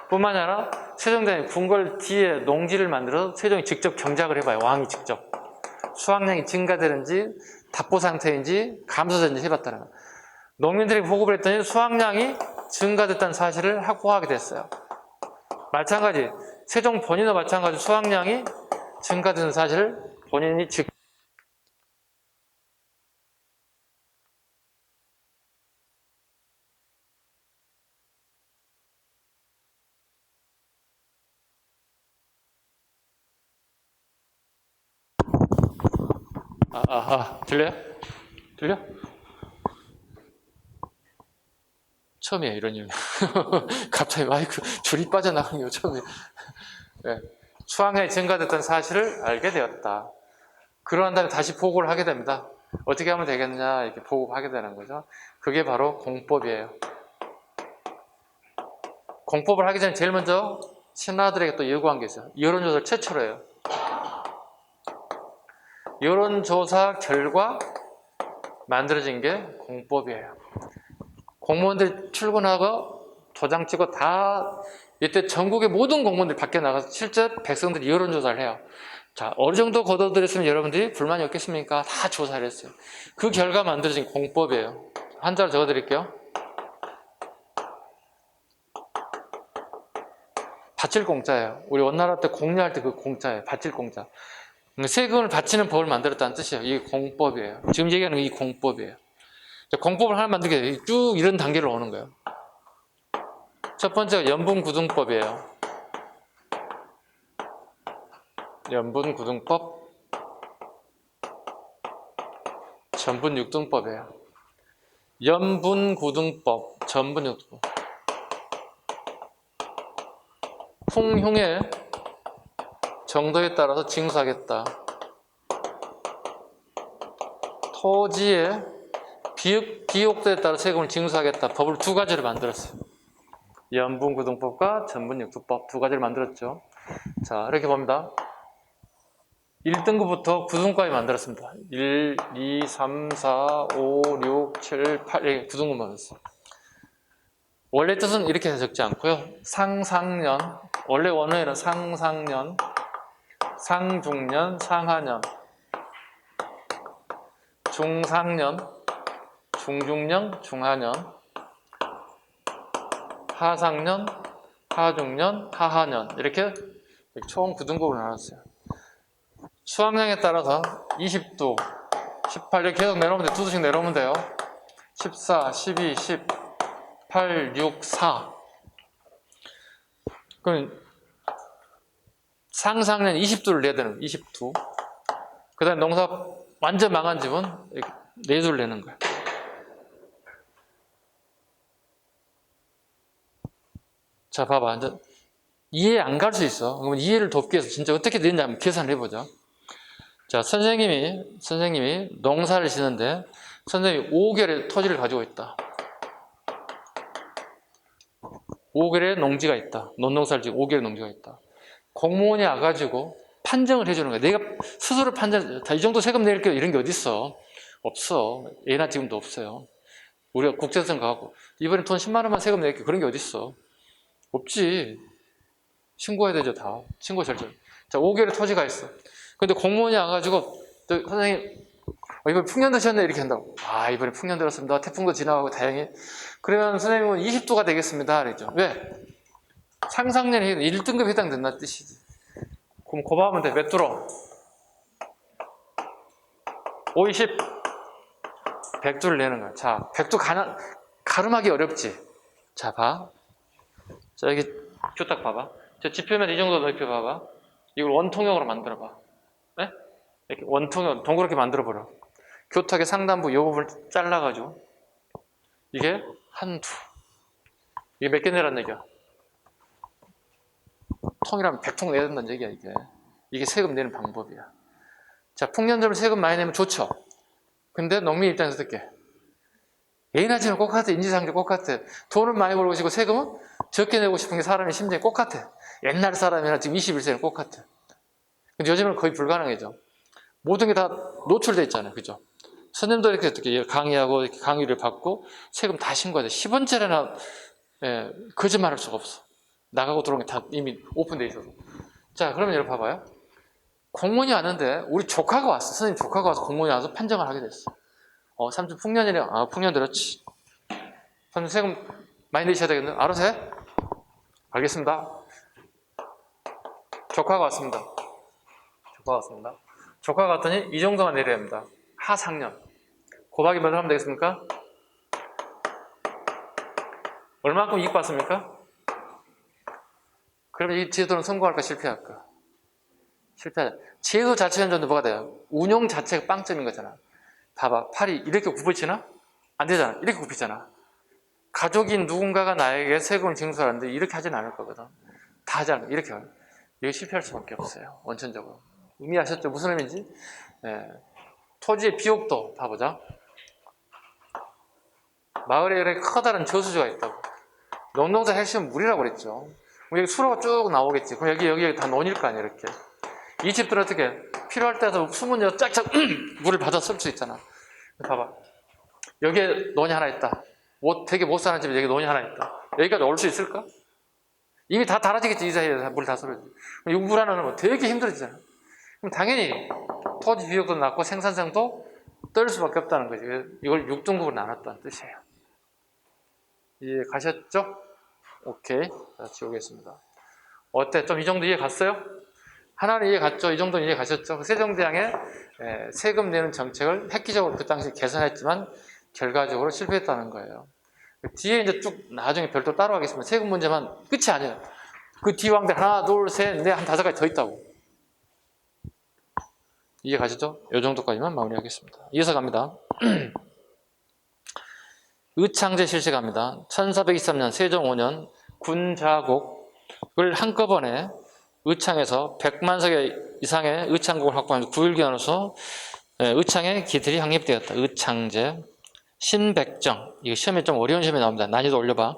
뿐만 아니라 세종대왕이 궁궐 뒤에 농지를 만들어서 세종이 직접 경작을 해봐요. 왕이 직접. 수확량이 증가되는지 답보 상태인지 감소되는지 해봤다는 거예요. 농민들에게 보급을 했더니 수확량이 증가됐다는 사실을 확보하게 됐어요. 마찬가지 세종 본인도 마찬가지 수확량이 증가되는 사실을 본인이 직접 들려요? 들려? 처음이에요, 이런 이유. 갑자기 마이크 줄이 빠져나가는 게 처음이에요. 네. 수확량이 증가됐던 사실을 알게 되었다. 그러한 다음에 다시 보고를 하게 됩니다. 어떻게 하면 되겠냐, 이렇게 보고하게 되는 거죠. 그게 바로 공법이에요. 공법을 하기 전에 제일 먼저 신하들에게 또 요구한 게 있어요. 여론조사를 최초로 해요. 여론조사 결과 만들어진 게 공법이에요. 공무원들 출근하고 도장 찍고 다 이때 전국의 모든 공무원들이 밖에 나가서 실제 백성들이 여론조사를 해요. 자, 어느 정도 걷어들였으면 여러분들이 불만이 없겠습니까? 다 조사를 했어요. 그 결과 만들어진 공법이에요. 한자로 적어드릴게요. 바칠공짜예요. 우리 원나라 때 공리할 때 그 공짜예요. 바칠공짜. 세금을 바치는 법을 만들었다는 뜻이에요. 이게 공법이에요. 지금 얘기하는 이 공법이에요. 공법을 하나 만들게 돼요. 쭉 이런 단계로 오는 거예요. 첫 번째가 연분구등법이에요. 연분구등법, 전분육등법이에요. 연분구등법, 전분육등법. 풍흉의 정도에 따라서 징수하겠다. 토지의 비옥도에 따라 세금을 징수하겠다. 법을 두 가지를 만들었어요. 연분구등법과 전분육등법 두 가지를 만들었죠. 자, 이렇게 봅니다. 1등급부터 9등급까지 만들었습니다. 1, 2, 3, 4, 5, 6, 7, 8 이렇게 9등급 만들었어요. 원래 뜻은 이렇게 적지 않고요. 상상년, 원래 원어에는 상상년, 상중년, 상하년, 중상년, 중중년, 중하년, 하상년, 하중년, 하하년 이렇게 총 9등급으로 나눴어요. 수확량에 따라서 20도, 18도 계속 내려오면 돼요. 두 도씩 내려오면 돼요. 14, 12, 10, 8, 6, 4. 그럼 상상년 20두를 내야 되는 거예요. 20두. 그 다음에 농사 완전 망한 집은 4두를 내는 거예요. 자, 봐봐. 이제 이해 안 갈 수 있어. 그러면 이해를 돕기 위해서 진짜 어떻게 되는지 한번 계산을 해보자. 자, 선생님이 농사를 지는데 선생님이 5개의 토지를 가지고 있다. 5개의 농지가 있다. 논농사를 지고 5개의 농지가 있다. 공무원이 와가지고 판정을 해주는 거야. 내가 스스로 이 정도 세금 낼게요. 이런 게 어딨어. 없어. 예나 지금도 없어요. 우리가 국세청 가고 이번에 돈 10만 원만 세금 낼게요. 그런 게 어딨어. 없지. 신고해야 되죠, 다. 신고 절차. 자, 5개의 토지가 있어. 근데 공무원이 와가지고, 선생님, 이번에 풍년 드셨네? 이렇게 한다고. 아, 이번에 풍년 들었습니다. 태풍도 지나가고 다행히. 그러면 선생님은 20두가 되겠습니다. 그랬죠. 왜? 상상년에 1등급 해당된다는 뜻이지. 그럼 고봐하면 돼. 몇 두로? 5, 20. 100두를 내는 거야. 자, 100두 가름하기 어렵지? 자, 봐. 자, 여기 딱 봐봐. 저 지표면 이 정도 넓혀 봐봐. 이걸 원통형으로 만들어 봐. 네? 이렇게 원통형, 동그랗게 만들어 버려. 교탁의 상단부 이 부분을 잘라가지고 이게 한두. 이게 몇 개 내란 얘기야? 통이라면 100통 내야 된다는 얘기야, 이게. 이게 세금 내는 방법이야. 자, 풍년점을 세금 많이 내면 좋죠. 근데 농민 입장에서 어떻게? 예나 지금 똑같아. 인지상정 똑같아. 돈을 많이 벌고 싶고 세금은 적게 내고 싶은 게 사람의 심정이 똑같아. 옛날 사람이나 지금 21세는 똑같아. 근데 요즘은 거의 불가능해져. 모든 게 다 노출돼 있잖아요. 그죠? 선생님도 이렇게 어떻게 강의하고 이렇게 강의를 받고 세금 다 신고해야 돼. 10원짜리나 거짓말할 수가 없어. 나가고 들어온 게 다 이미 오픈돼 있어서. 자, 그러면 여러분 봐봐요. 공무원이 왔는데 우리 조카가 왔어. 선생님 조카가 와서 공무원이 와서 판정을 하게 됐어. 삼촌 풍년이래. 아, 풍년 들었지. 삼촌 세금 많이 내셔야 되겠네. 알아서 해? 알겠습니다. 조카가 왔습니다. 조카가 왔더니 이 정도만 내려야 합니다. 하상년. 곱하기 몇 하면 되겠습니까? 얼마만큼 이익 받습니까? 그러면 이 제도는 성공할까 실패할까? 실패하자. 제도 자체 현존도 뭐가 돼요? 운용 자체가 빵점인 거잖아. 봐봐. 팔이 이렇게 굽어지나? 안 되잖아. 이렇게 굽히잖아. 가족인 누군가가 나에게 세금을 징수하는데 이렇게 하진 않을 거거든. 다 하지 않고 이렇게 하요. 이거 실패할 수밖에 없어요. 원천적으로. 의미하셨죠? 무슨 의미인지? 토지의 비옥도 봐보자. 마을에 이렇게 커다란 저수지가 있다고. 농농사 핵심 물이라고 그랬죠. 여기 수로가 쭉 나오겠지. 그럼 여기 다 논일 거 아니야, 이렇게. 이 집들은 어떻게 필요할 때도 수문으로 짝짝 물을 받아 쓸 수 있잖아. 봐봐. 여기에 논이 하나 있다. 되게 못 사는 집에 여기 논이 하나 있다. 여기까지 올 수 있을까? 이미 다 달아지겠지. 이 사이에 물 다 쏠려지. 이 물 하나는 뭐 되게 힘들어지잖아. 그럼 당연히 토지 비용도 낮고 생산성도 떨 수밖에 없다는 거지. 이걸 6등급으로 나눴다는 뜻이에요. 이해 가셨죠? 오케이. 자, 지우겠습니다. 어때? 좀 이 정도 이해 갔어요? 하나는 이해 갔죠? 이 정도는 이해 가셨죠? 세종대왕의 세금 내는 정책을 획기적으로 그 당시 개선했지만 결과적으로 실패했다는 거예요. 뒤에 이제 쭉 나중에 별도 따로 하겠습니다. 세금 문제만 끝이 아니에요. 그 뒤 왕들 하나, 둘, 셋, 넷, 한 5가지 더 있다고. 이해 가시죠? 이 정도까지만 마무리하겠습니다. 이어서 갑니다. 의창제 실시갑니다. 1423년 세종 5년 군자국을 한꺼번에 의창에서 100만 석 이상의 의창국을 확보하면서 9일기간으로서 의창에 기틀이 확립되었다. 의창제. 신백정. 이거 시험에 좀 어려운 시험이 나옵니다. 난이도 올려봐.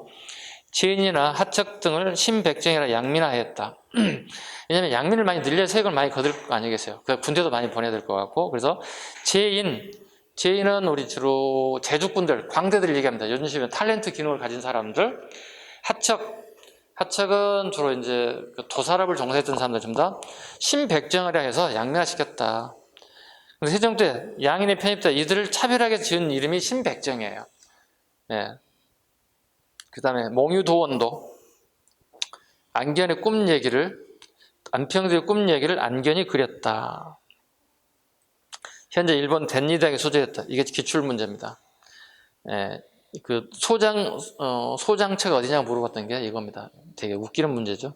제인이나 하척 등을 신백정이라 양민화했다. 왜냐면 양민을 많이 늘려야 세금을 많이 거둘 거 아니겠어요. 군대도 많이 보내야 될 것 같고. 그래서 제인은 우리 주로 제주꾼들, 광대들을 얘기합니다. 요즘 시험에 탤런트 기능을 가진 사람들. 하척은 주로 이제 도사랍을 종사했던 사람들 전부 다 신백정이라 해서 양민화시켰다. 그래서 세종 때 양인에 편입돼 이들을 차별하게 지은 이름이 신백정이에요. 예. 그 다음에 몽유도원도 안견의 꿈 얘기를, 안평들의 꿈 얘기를 안견이 그렸다. 현재 일본 덴니대학에 소재했다. 이게 기출문제입니다. 그 소장처가 어디냐고 물어봤던 게 이겁니다. 되게 웃기는 문제죠.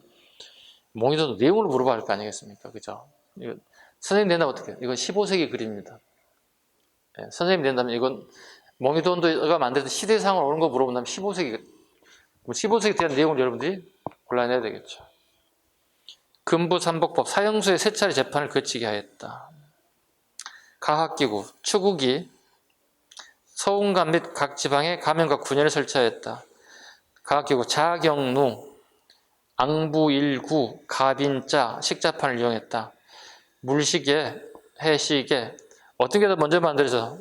몽이도도 내용을 물어봐야 할 거 아니겠습니까? 그죠? 이거 선생님 된다면 어떻게 해요? 이건 15세기 그림입니다. 선생님 된다면 이건 몽이도가 만들던 시대상을 오는 거 물어본다면 15세기 15세기 대한 내용을 여러분들이 골라내야 되겠죠. 금부삼복법 사형수의 세 차례 재판을 거치게 하였다. 가학기구 추국이 서운감 및 각 지방에 가면과 군현을 설치하였다. 가학기구 자경루 앙부일구 가빈자 식자판을 이용했다. 물시계 해시계 어떤 게 더 먼저 만들어져?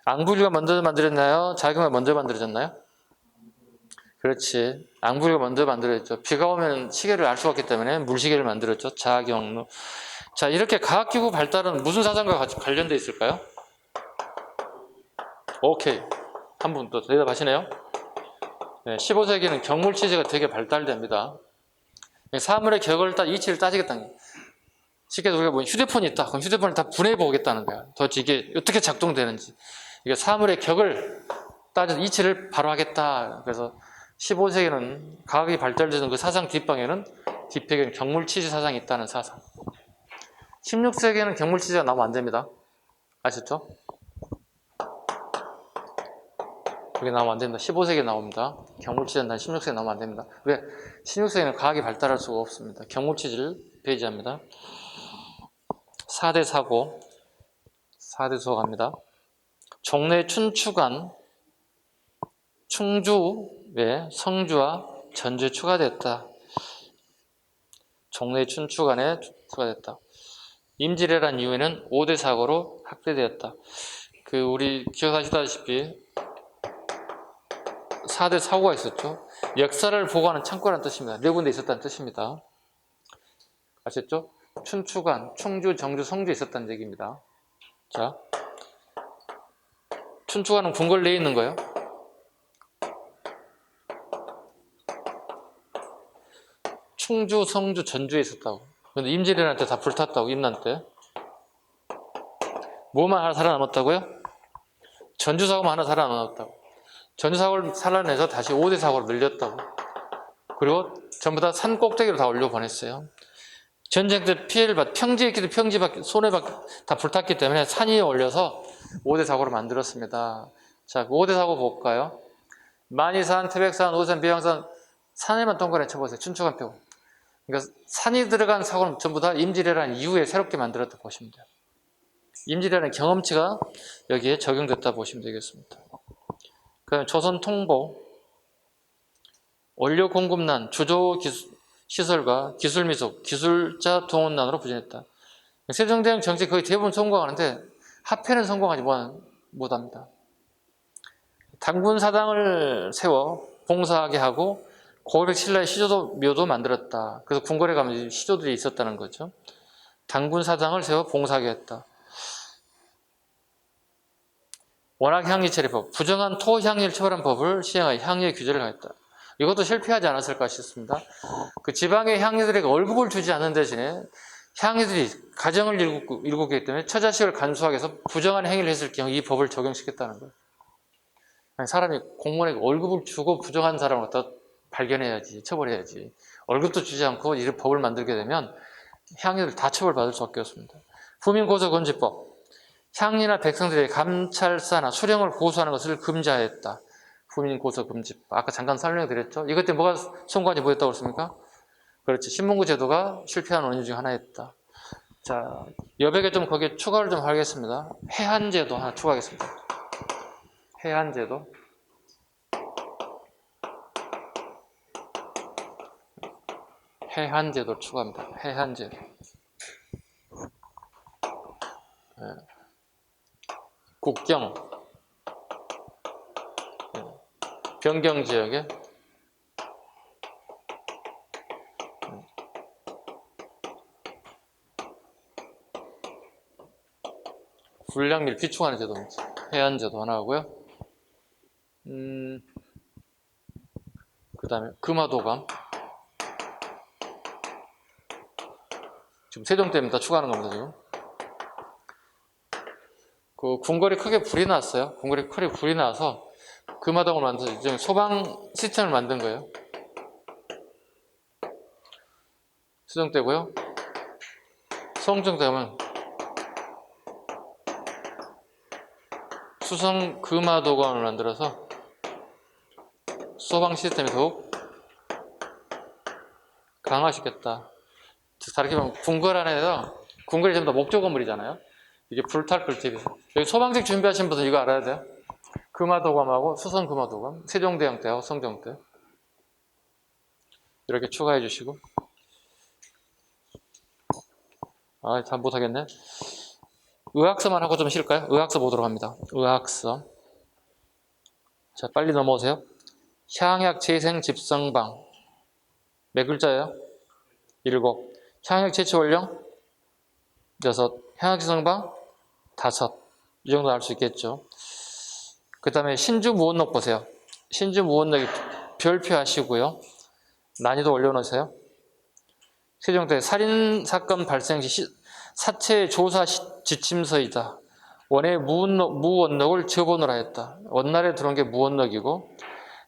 앙부일구가 먼저 만들었나요? 자경루가 먼저 만들어졌나요? 그렇지. 앙부리가 먼저 만들어졌죠. 비가 오면 시계를 알 수가 없기 때문에 물시계를 만들었죠. 자경루. 자, 이렇게 과학기구 발달은 무슨 사상과 같이 관련되어 있을까요? 오케이. 한 분 또 대답하시네요. 15세기는 경물치즈가 되게 발달됩니다. 사물의 격을 이치를 따지겠다는 거예요. 쉽게 우리가 뭐 휴대폰이 있다. 그럼 휴대폰을 다 분해해 보겠다는 거야. 도대체 이게 어떻게 작동되는지. 이게 사물의 격을 따져서 이치를 바로 하겠다. 그래서 15세기는 과학이 발달되는 그 사상 뒷배경에는 경물치즈 사상이 있다는 사상. 16세기에는 경물치즈가 나오면 안 됩니다. 아셨죠? 그게 나오면 안 됩니다. 15세기에 나옵니다. 경물치즈는 난 16세기에 나오면 안 됩니다. 왜? 16세기에는 과학이 발달할 수가 없습니다. 경물치즈를 배제합니다. 4대 사고, 4대 수호 갑니다. 종래 춘추관, 충주에 성주와 전주에 추가됐다. 종래 춘추관에 추가됐다. 임질왜란 이후에는 5대 사고로 확대되었다. 우리 기억하시다시피 4대 사고가 있었죠. 역사를 보고하는 창고라는 뜻입니다. 네 군데 있었다는 뜻입니다. 아셨죠? 춘추관, 충주, 정주, 성주에 있었다는 얘기입니다. 자, 춘추관은 궁궐 내에 있는 거예요. 충주, 성주, 전주에 있었다고. 근데 임질왜란 때 다 불탔다고, 임난 때. 뭐만 하나 살아남았다고요? 전주 사고만 하나 살아남았다고. 전주 사고를 살아내서 다시 5대 사고로 늘렸다고. 그리고 전부 다 산 꼭대기로 다 올려보냈어요. 전쟁 때 피해를 평지에 있기도 손해 다 불탔기 때문에 산 위에 올려서 5대 사고로 만들었습니다. 자, 5대 사고 볼까요? 만이산, 태백산, 오산, 비양산 산에만 동그랗게 쳐보세요. 춘추관 빼고. 그러니까 산이 들어간 사고는 전부 다 임질왜란 이후에 새롭게 만들었다 보시면 돼요. 임질왜란 경험치가 여기에 적용됐다 보시면 되겠습니다. 그다음에 조선 통보, 원료 공급난, 주조 시설과 기술 미숙, 기술자 동원난으로 부진했다. 세종대왕 정책 거의 대부분 성공하는데 합해는 성공하지 못합니다. 당군 사당을 세워 봉사하게 하고 고백 신라의 시조도 만들었다. 그래서 궁궐에 가면 시조들이 있었다는 거죠. 당군 사당을 세워 봉사하게 했다. 원학향리처리법, 부정한 토향리를 처벌한 법을 시행하여 향리의 규제를 하였다. 이것도 실패하지 않았을까 싶습니다. 그 지방의 향리들에게 월급을 주지 않는 대신에 향리들이 가정을 일구기 때문에 처자식을 간수하기 위해서 부정한 행위를 했을 경우 이 법을 적용시켰다는 거예요. 아니, 사람이 공무원에게 월급을 주고 부정한 사람을 갖다 발견해야지, 처벌해야지. 월급도 주지 않고 이 법을 만들게 되면 향리들 다 처벌받을 수밖에 없습니다. 후민고소금지법, 향리나 백성들의 감찰사나 수령을 고소하는 것을 금지하였다. 후민고소금지법. 아까 잠깐 설명해 드렸죠. 이것 때문에 뭐가 송구하지 못했다고 그랬습니까? 그렇지. 신문고 제도가 실패한 원인 중 하나였다. 자, 여백에 좀 거기에 추가를 좀 하겠습니다. 해한제도 하나 추가하겠습니다. 해한제도. 해한제도 추가합니다. 해한제도. 국경, 변경지역에 불량밀 비축하는 제도입니다. 해안제도 하나 하고요. 그 다음에 금화도감. 지금 세종 때입니다. 추가하는 겁니다. 지금. 그 궁궐이 크게 불이 났어요. 궁궐이 크게 불이 나서 금화동을 만들어서 지금 소방 시스템을 만든 거예요. 수정대고요. 송정대면 수성 금화도관을 만들어서 소방 시스템이 더욱 강화시켰다. 다르게 보면 궁궐 안에서 궁궐이 전부 다 목조 건물이잖아요. 이게 불탈 끌집이. 여기 소방직 준비하신 분은 이거 알아야 돼요. 금화도감하고 수성 금화도감, 세종대왕때하고 성종때 이렇게 추가해 주시고. 아, 잘 못하겠네. 의학서만 하고 좀 쉴까요? 의학서 보도록 합니다. 의학서. 자, 빨리 넘어오세요. 향약 재생 집성방. 몇 글자예요? 7. 향약 채취 원령 6. 향약 집성방 5. 이 정도 알 수 있겠죠. 그 다음에 신주 무원록 보세요. 신주 무원록이 별표 하시고요. 난이도 올려놓으세요. 세종대 살인사건 발생 시 사체 조사 지침서이다. 원의 무원록을 접원을 하였다. 원날에 들어온 게 무원록이고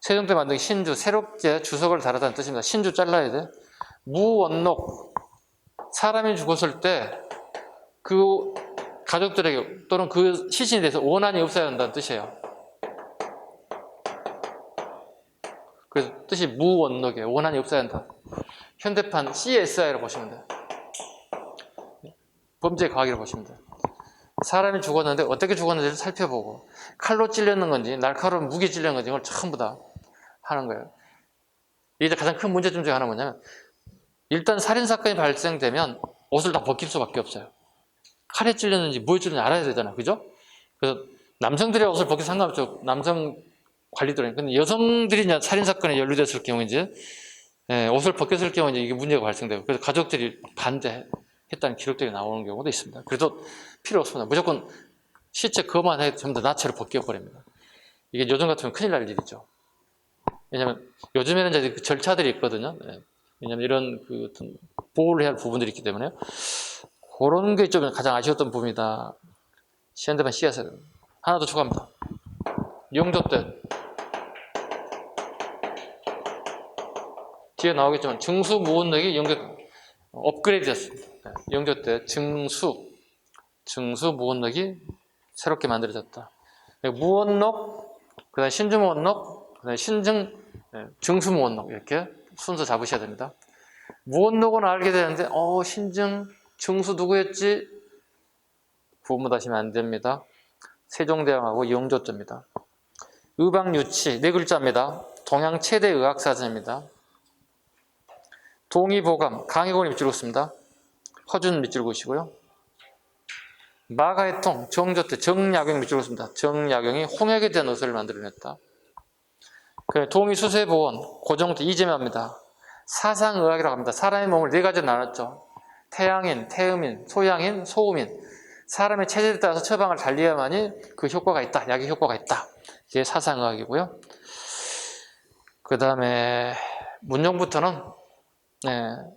세종대 만든 신주, 새롭게 주석을 달았다는 뜻입니다. 신주 잘라야 돼. 무원록, 사람이 죽었을 때 그 가족들에게 또는 그 시신에 대해서 원한이 없어야 한다는 뜻이에요. 그래서 뜻이 무원록이에요. 원한이 없어야 한다. 현대판 CSI를 보시면 돼요. 범죄 과학이라고 보시면 돼요. 사람이 죽었는데 어떻게 죽었는지를 살펴보고 칼로 찔렸는 건지 날카로운 무기 찔렸는 건지 이걸 전부 다 하는 거예요. 이게 가장 큰 문제점 중에 하나는 뭐냐면 일단 살인사건이 발생되면 옷을 다 벗길 수밖에 없어요. 칼에 찔렸는지 뭐에 찔렸는지 알아야 되잖아요. 그죠? 그래서 남성들의 옷을 벗기 상관없죠. 남성 관리들은. 근데 여성들이 살인사건에 연루됐을 경우 이제 옷을 벗겼을 경우 이제 이게 문제가 발생되고 그래서 가족들이 반대했다는 기록들이 나오는 경우도 있습니다. 그래도 필요 없습니다. 무조건 시체 그것만 전부 다 나체로 벗겨버립니다. 이게 요즘 같으면 큰일 날 일이죠. 왜냐면 요즘에는 이제 그 절차들이 있거든요. 왜냐면 이런 그 어떤 보호를 해야 할 부분들이 있기 때문에 그런 게 좀 가장 아쉬웠던 부분이다. 현대판 씨앗에 하나 더 추가합니다. 영조 때 뒤에 나오겠지만 증수 무원록이 영조 업그레이드 됐습니다. 영조 때 증수 무원록이 새롭게 만들어졌다. 무원록, 그 다음에 신주 무원록, 그 다음에 증수 무원록 이렇게 순서 잡으셔야 됩니다. 무원록은 알게 되는데 신증, 증수 누구였지? 구분하시면 안 됩니다. 세종대왕하고 영조입니다. 의방유치 4글자입니다. 동양 최대 의학사전입니다. 동의보감 강희곤이 밑줄 긋습니다. 허준 밑줄 그으시고요. 마가의통 정조 때 정약용 밑줄 긋습니다. 정약용이 홍역에 대한 의서를 만들어냈다. 동의수세보원 고종 때 이재명입니다. 사상의학이라고 합니다. 사람의 몸을 4가지로 나눴죠. 태양인, 태음인, 소양인, 소음인. 사람의 체질에 따라서 처방을 달리해야만이 그 효과가 있다. 약의 효과가 있다. 이게 사상의학이고요. 그 다음에 문종부터는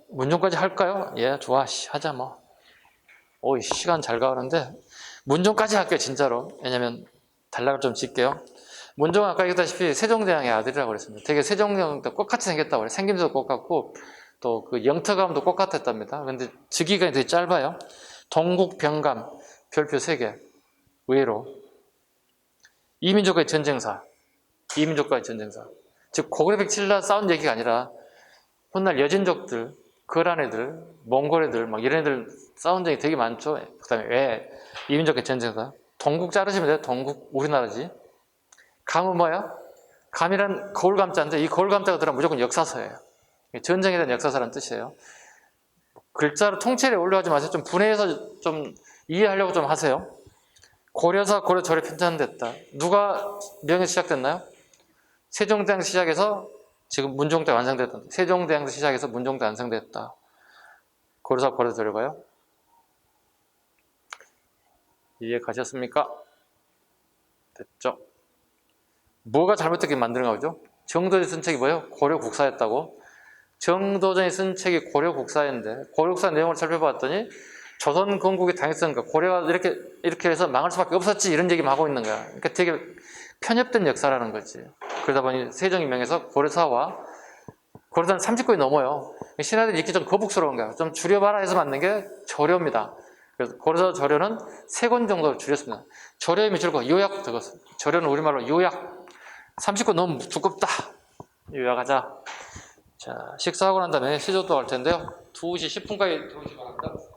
문종까지 할까요? 예, 좋아. 하자 뭐. 시간 잘 가는데 문종까지 할게요. 진짜로. 왜냐면 단락을 좀 짓게요. 문종은 아까 얘기했다시피 세종대왕의 아들이라고 그랬습니다. 되게 세종대왕도 똑같이 생겼다고 그래요. 생김새도 똑같고 또 그 영터감도 똑같았답니다. 근데 즉위기간이 되게 짧아요. 동국병감 별표 3개. 의외로 이민족과의 전쟁사. 즉 고구려백 칠라 싸운 얘기가 아니라 훗날 여진족들, 거란 애들, 몽골 애들 막 이런 애들 싸운 적이 되게 많죠. 그 다음에 왜 이민족의 전쟁사. 동국 자르시면 돼요. 동국 우리나라지. 감은 뭐야? 감이란 거울감자인데 이 거울감자가 들어가면 무조건 역사서예요. 전쟁에 대한 역사서라는 뜻이에요. 글자로 통째로 올려가지 마세요. 좀 분해해서 좀 이해하려고 좀 하세요. 고려사 고려절에 편찬됐다. 누가 명에서 시작됐나요? 세종대왕 시작해서 지금 문종 때 완성됐다. 세종대왕 시작해서 문종 때 완성됐다. 고려사 고려절가요? 이해 가셨습니까? 됐죠? 뭐가 잘못되게 만드는 거죠? 정도전이 쓴 책이 뭐예요? 고려국사였다고. 정도전이 쓴 책이 고려국사인데 고려국사 내용을 살펴봤더니 조선 건국이 당했으니까 고려가 이렇게 해서 망할 수밖에 없었지 이런 얘기만 하고 있는 거야. 그러니까 되게 편협된 역사라는 거지. 그러다 보니 세종이 명해서 고려사와 고려사는 30건이 넘어요. 신하들이 읽기 좀 거북스러운 거야. 좀 줄여봐라 해서 만든 게 조료입니다. 그래서 고려사 조료는 3권 정도로 줄였습니다. 조료임이 줄고 요약 적었어요. 조료는 우리말로 요약. 30권 너무 두껍다. 요약하자. 자, 식사하고 난 다음에 시조도 할 텐데요. 2시 10분까지 들어오시기 바랍니다.